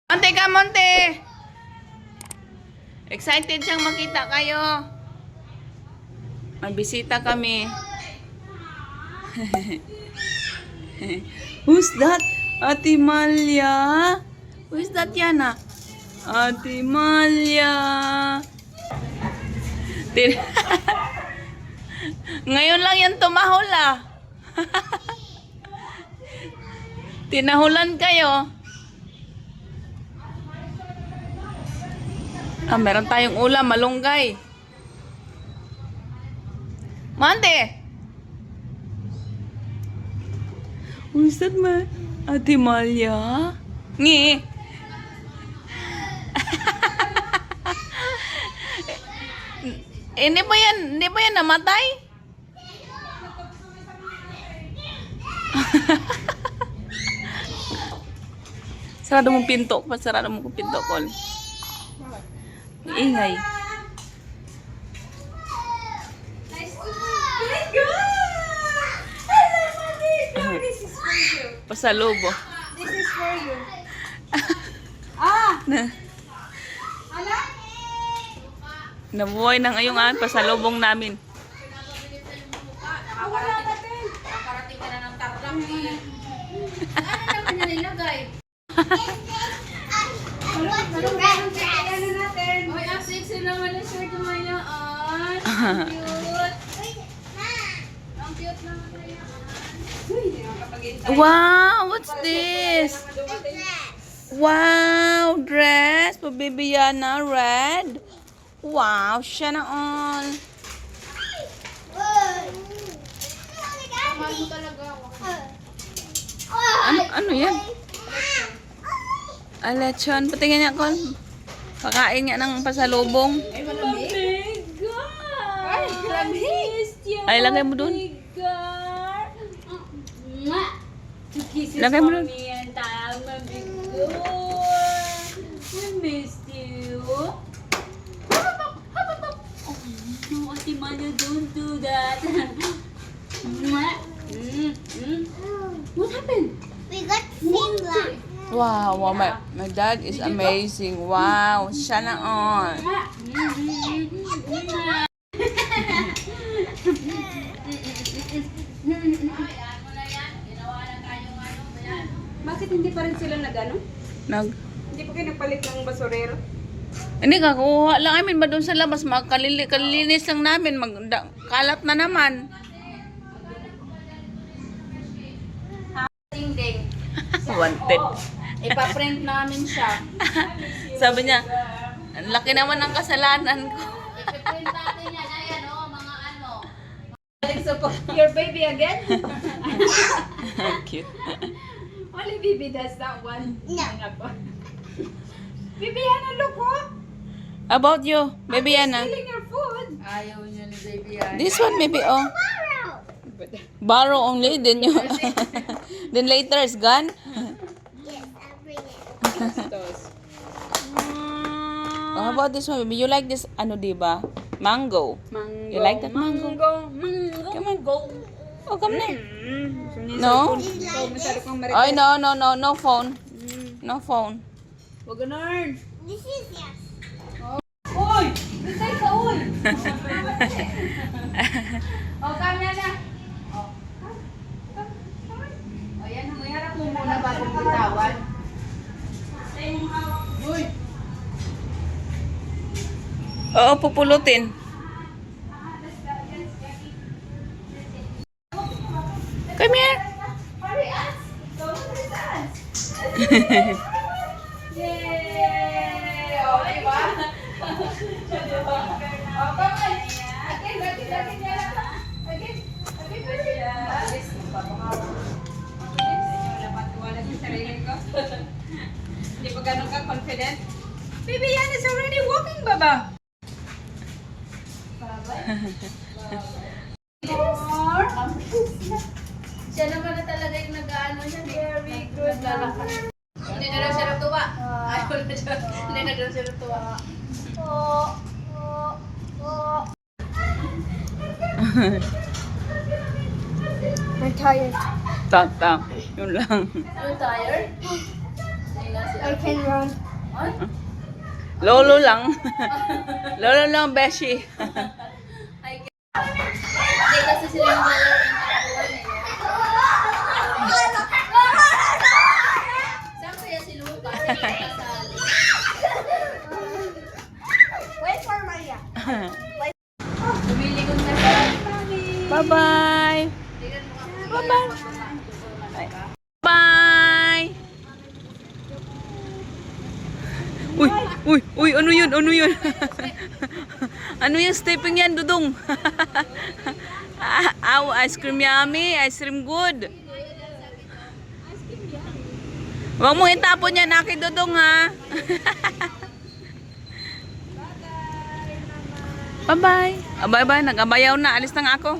Monte ka, Monte! Excited siyang makita kayo. Magbisita kami. Who's that? Ate Malia? Who's that, Yana? Ate Malia. Ngayon lang yan tumahol ah. Tinahulan kayo. Meron tayong ulam, malunggay. Monte! Who's that, Ate Malia? Ngi. Hindi ba yan namatay? Sarado mong pinto. Sarado mong pinto, Col. Ingay. Pasalubo. This is for you. Nabuhay ng ayong pasalubong namin. Wala natin. Nakarating ka na ng Tarlac eh. Ano naman na nilagay? Ano natin? Oy, ang sexy naman na shirt mo yan. Ang cute. Ang cute naman na yan. Wow, what's this? Wow, dress for baby Yana, red. Wow, siya na all. Mahal mo talaga ako. Ano yan? Lechon. Patingin niya, Col. Pakain niya ng pasalubong. Ay, malamig. Ay, malamig. Ay, lagay mo dun. Lagay mo dun. I missed you. No, Ate Maya, don't do that. What happened? We got singlet. Wow, my dad is amazing. Wow, siya na all. Bakit hindi pa rin sila nag-ano? Hindi pa kayo nagpalit ng basurero? Hindi, kakuha lang namin ba doon sa labas? Kalinis lang namin. Kalat na naman. Ding-ding. Wanted. Ipa-prank namin siya. Sabi niya, ang laki naman ng kasalanan ko. Ipa-print natin yan. Ayan o, mga ano. Your baby again? Cute. Only baby does that one. No. Baby Yana, look oh. About you, baby Yana. Stealing your food. Ayaw niya ni baby yan. This one maybe, oh. Borrow only, then you... then later is gone. Yes, I'll bring it. Oh, how about this one, baby? You like this, ano diba? Mango. Mango. You like that mango? Mango. Come on. Oh, come na. No? Masyado kang marites. Ay, no phone. No phone. Wag ganun. This is yes. Uy! Bintay ka, uy! O, kanya na. O yan, may harap mo muna bago bitawan. Uy! Oo, pupulutin. Come here. Hurry us! Don't hurry us! Yay! O, diba? Diba? O, come on! Again, yan. Again, Yes, papakawa. Napatuwala sa sarili ko. Hindi pa ganun ka confident. Baby Yan is already walking, Baba. More. Siya naman na talaga yung nag-ano siya. Very good. Naglalakad. Hindi na lang siya natuwa. Ayaw na siya. Hindi na lang siya natuwa. I'm tired. Tak. Yun lang. Are you tired? I can run. Ay, Lolo lang. Lolo lang, Beshi. I can. Hindi kasi sila yung dalawa yung tapuan eh. Saan kaya si Lucas? Kasali. Wait for Maria. Lumilingon na siya. Bye-bye. Tingnan mo ako. Bye-bye. Bye! Uy, ano yun? Ano yun? Ano yung stepping yan, Dudong? Ice cream yummy, ice cream good. Huwag mong itapon yan, Aki Dudong, ha? Bye-bye. Bye-bye, nag-abayaw na. Alis na nga ako.